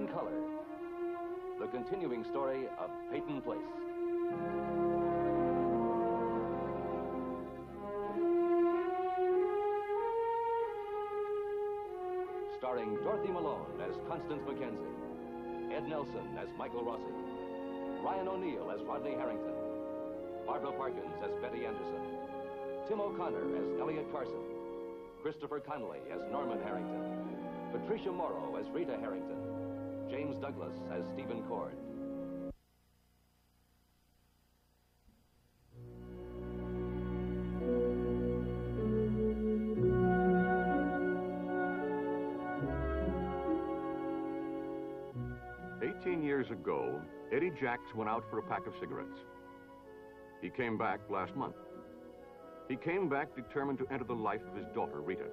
in color. The continuing story of Peyton Place. Starring Dorothy Malone as Constance Mackenzie, Ed Nelson as Michael Rossi, Ryan O'Neill as Rodney Harrington, Barbara Parkins as Betty Anderson, Tim O'Connor as Elliot Carson, Christopher Connolly as Norman Harrington, Patricia Morrow as Rita Harrington, James Douglas as Stephen Cord. Years ago, Eddie Jacks went out for a pack of cigarettes. He came back last month. He came back determined to enter the life of his daughter, Rita.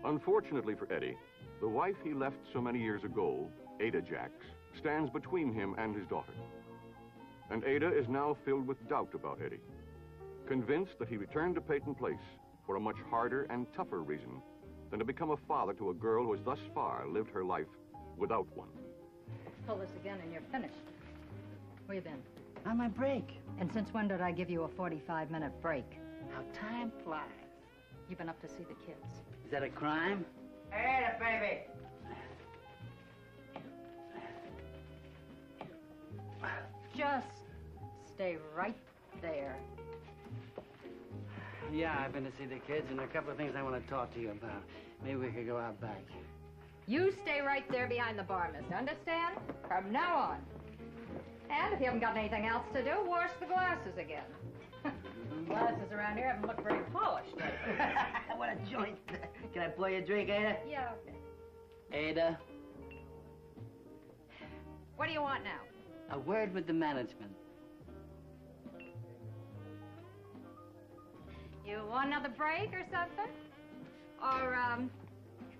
Unfortunately for Eddie, the wife he left so many years ago, Ada Jacks, stands between him and his daughter. And Ada is now filled with doubt about Eddie, convinced that he returned to Peyton Place for a much harder and tougher reason than to become a father to a girl who has thus far lived her life without one. Pull this again and you're finished. Where you been? On my break. And since when did I give you a 45-minute break? How time flies. You've been up to see the kids. Is that a crime? Hey, the baby. Just stay right there. Yeah, I've been to see the kids, and there are a couple of things I want to talk to you about. Maybe we could go out back. You stay right there behind the bar, mister. Understand? From now on. And if you haven't got anything else to do, wash the glasses again. Glasses around here haven't looked very polished. What a joint. Can I pour you a drink, Ada? Yeah, okay. Ada? What do you want now? A word with the management. You want another break or something? Or,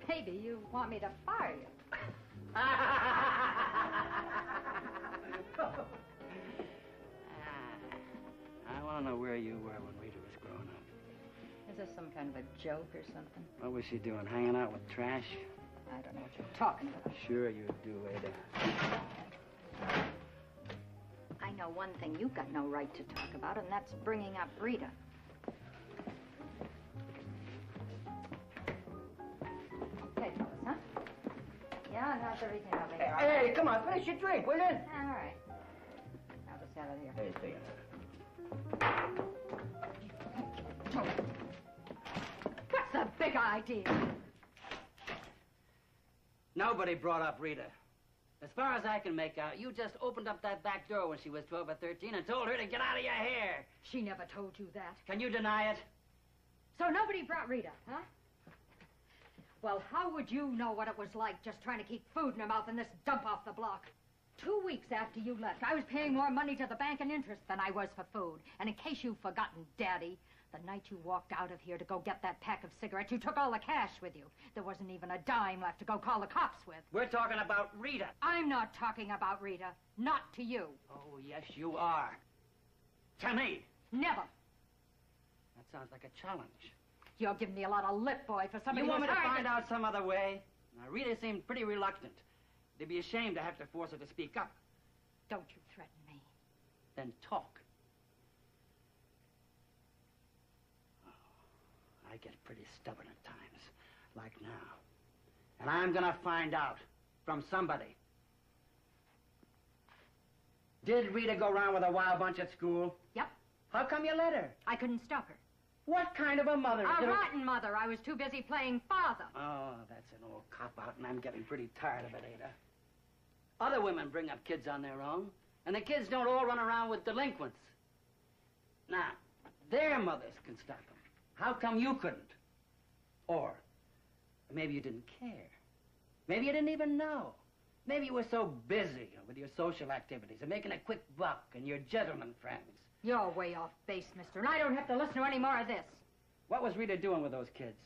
maybe you want me to fire you. I want to know where you were when Rita was growing up. Is this some kind of a joke or something? What was she doing, hanging out with trash? I don't know what you're talking about. Sure you do, Ada. I know one thing you've got no right to talk about, and that's bringing up Rita. Okay, fellas, huh? Yeah, how's everything over here? Hey, come on, finish your drink, will you? All right. I'll just have it here. Hey, see. What's the big idea? Nobody brought up Rita. As far as I can make out, you just opened up that back door when she was 12 or 13 and told her to get out of your hair. She never told you that. Can you deny it? So nobody brought Rita, huh? Well, how would you know what it was like just trying to keep food in her mouth in this dump off the block? 2 weeks after you left, I was paying more money to the bank in interest than I was for food. And in case you've forgotten, Daddy, the night you walked out of here to go get that pack of cigarettes, you took all the cash with you. There wasn't even a dime left to go call the cops with. We're talking about Rita. I'm not talking about Rita. Not to you. Oh, yes, you are. To me. Never. That sounds like a challenge. You're giving me a lot of lip, boy, for somebody You want me who's to hard find out some other way? Now, Rita seemed pretty reluctant. They'd be ashamed to have to force her to speak up. Don't you threaten me. Then talk. Oh, I get pretty stubborn at times, like now. And I'm gonna find out from somebody. Did Rita go around with a wild bunch at school? Yep. How come you let her? I couldn't stop her. What kind of a mother? A rotten mother. I was too busy playing father. Oh, that's an old cop-out, and I'm getting pretty tired of it, Ada. Other women bring up kids on their own, and the kids don't all run around with delinquents. Now, their mothers can stop them. How come you couldn't? Or maybe you didn't care. Maybe you didn't even know. Maybe you were so busy with your social activities and making a quick buck and your gentleman friends. You're way off base, mister, and I don't have to listen to any more of this. What was Rita doing with those kids?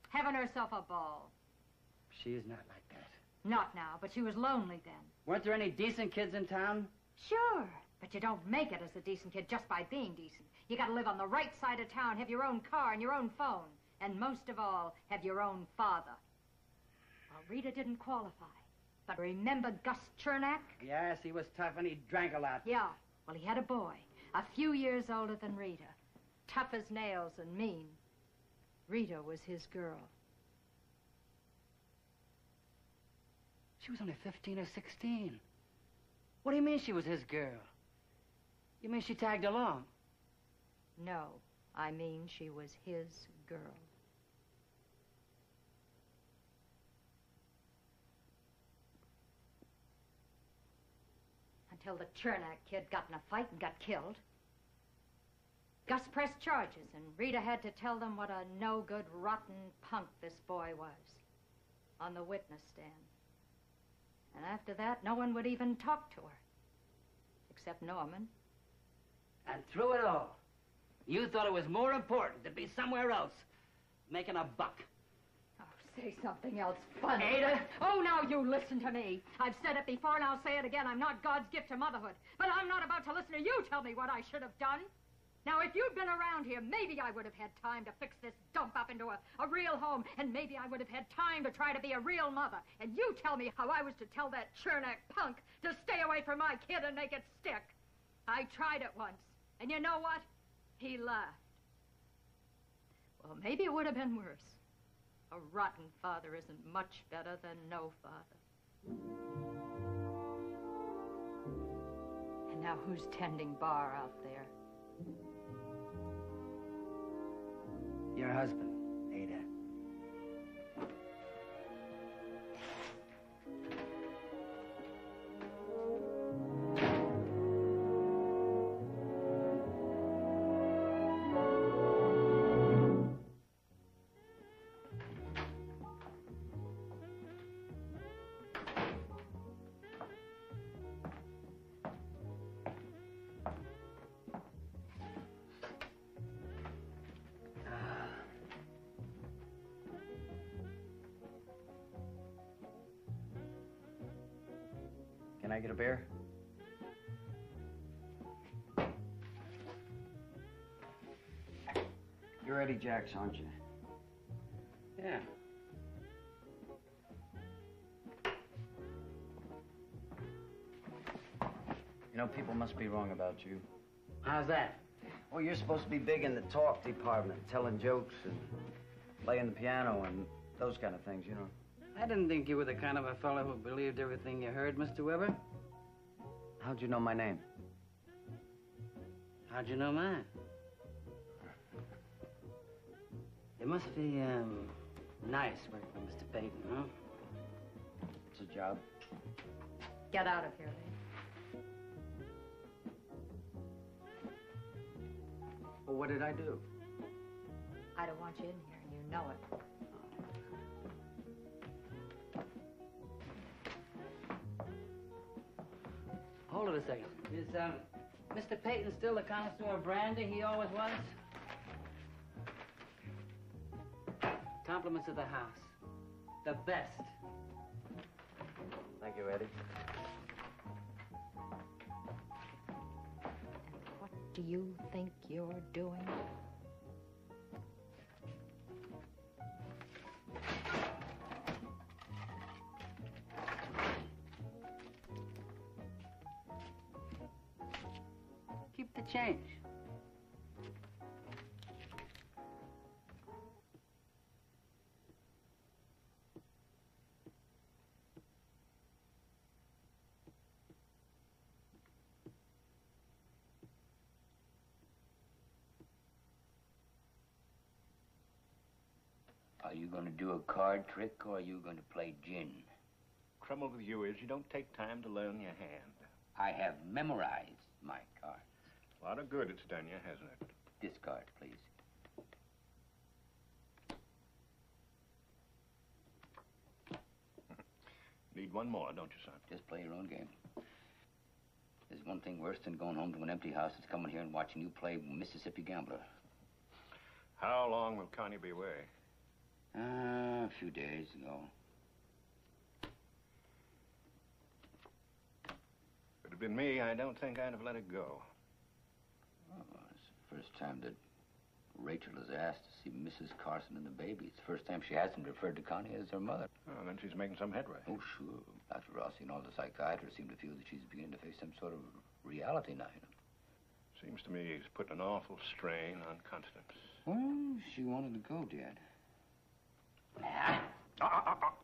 Having herself a ball. She is not like that. Not now, but she was lonely then. Weren't there any decent kids in town? Sure, but you don't make it as a decent kid just by being decent. You gotta live on the right side of town, have your own car and your own phone, and most of all, have your own father. Well, Rita didn't qualify, But remember Gus Chernak? Yes, he was tough and he drank a lot. Yeah. Well, he had a boy, a few years older than Rita. Tough as nails and mean. Rita was his girl. She was only 15 or 16. What do you mean she was his girl? You mean she tagged along? No, I mean she was his girl. Until the Chernak kid got in a fight and got killed. Gus pressed charges, and Rita had to tell them what a no-good, rotten punk this boy was on the witness stand. And after that, no one would even talk to her, except Norman. And through it all, you thought it was more important to be somewhere else, making a buck. Oh, say something else funny. Ada? Oh, now you listen to me. I've said it before, and I'll say it again. I'm not God's gift to motherhood. But I'm not about to listen to you tell me what I should have done. Now, if you'd been around here, maybe I would have had time to fix this dump up into a real home, and maybe I would have had time to try to be a real mother. And you tell me how I was to tell that Chernak punk to stay away from my kid and make it stick. I tried it once, and you know what? He laughed. Well, maybe it would have been worse. A rotten father isn't much better than no father. And now who's tending bar out there? Your husband, Ada. Can I get a beer? You're Eddie Jacks, aren't you? Yeah. You know, people must be wrong about you. How's that? Well, you're supposed to be big in the talk department, telling jokes and playing the piano and those kind of things, you know. I didn't think you were the kind of a fellow who believed everything you heard, Mr. Weber. How'd you know my name? How'd you know mine? It must be, nice working for Mr. Peyton, huh? It's a job. Get out of here, Lee. Well, what did I do? I don't want you in here, and you know it. Hold it a second. Is, Mr. Peyton still the connoisseur of brandy he always was? Compliments of the house. The best. Thank you, Eddie. What do you think you're doing? Keep the change. Are you going to do a card trick, or are you going to play gin? Trouble with you is you don't take time to learn your hand. I have memorized my cards. A lot of good it's done you, hasn't it? Discard, please. Need one more, don't you, son? Just play your own game. There's one thing worse than going home to an empty house that's coming here and watching you play Mississippi Gambler. How long will Connie be away? A few days ago. If it had been me, I don't think I'd have let it go. Oh, it's the first time that Rachel has asked to see Mrs. Carson and the baby. It's the first time she hasn't referred to Connie as her mother. Oh, then she's making some headway. Oh, sure. Dr. Rossi and all the psychiatrists seem to feel that she's beginning to face some sort of reality now, you know. Seems to me he's putting an awful strain on Constance. Well, she wanted to go, Dad.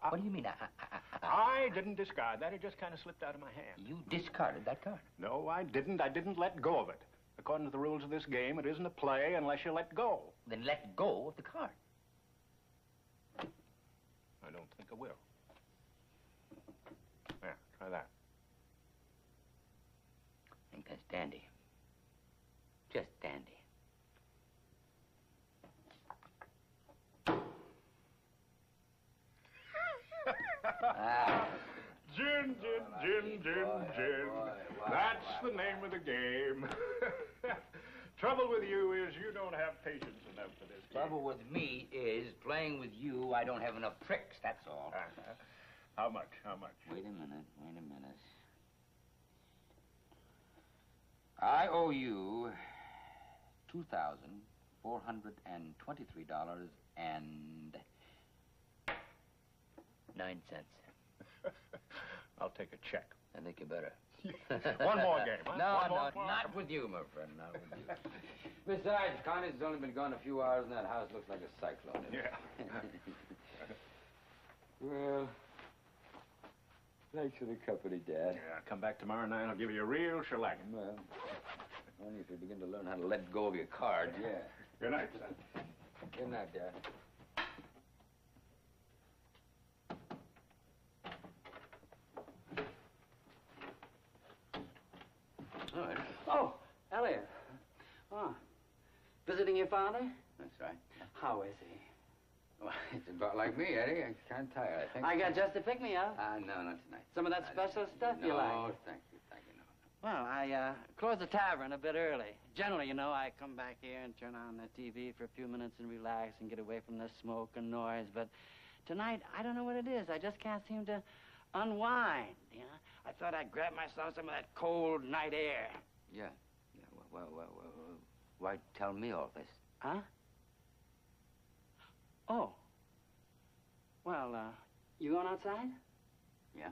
What do you mean? I didn't discard that. It just kind of slipped out of my hand. You discarded that card. No, I didn't. I didn't let go of it. According to the rules of this game, it isn't a play unless you let go. Then let go of the card. I don't think I will. Yeah, try that. I think that's dandy. Just dandy. Gin, gin, gin, gin, gin. That's the name of the game. Trouble with you is you don't have patience enough for this game. Trouble with me is playing with you, I don't have enough tricks, that's all. How much? How much? Wait a minute. I owe you $2,423.09. I'll take a check. I think you better. One more game, huh? No, One more. not with you, my friend, not with you. Besides, Connie's only been gone a few hours, and that house looks like a cyclone. Yeah. Well, thanks for the company, Dad. Yeah, come back tomorrow night, I'll give you a real shellacking. Well, only if you begin to learn how to let go of your cards, yeah. Good night, son. Good night, Dad. All right. Oh, Elliot. Oh, visiting your father? That's right. How is he? Well, it's about like me, Eddie. I'm kind of tired, I think. I got just to pick me up. No, not tonight. Some of that special stuff you like? No, thank you, no. Well, I closed the tavern a bit early. Generally, you know, I come back here and turn on the TV for a few minutes and relax and get away from the smoke and noise. But tonight, I don't know what it is. I just can't seem to unwind, you know? I thought I'd grab myself some of that cold night air. Yeah. Well, why tell me all this? Huh? Oh. Well, you going outside? Yeah.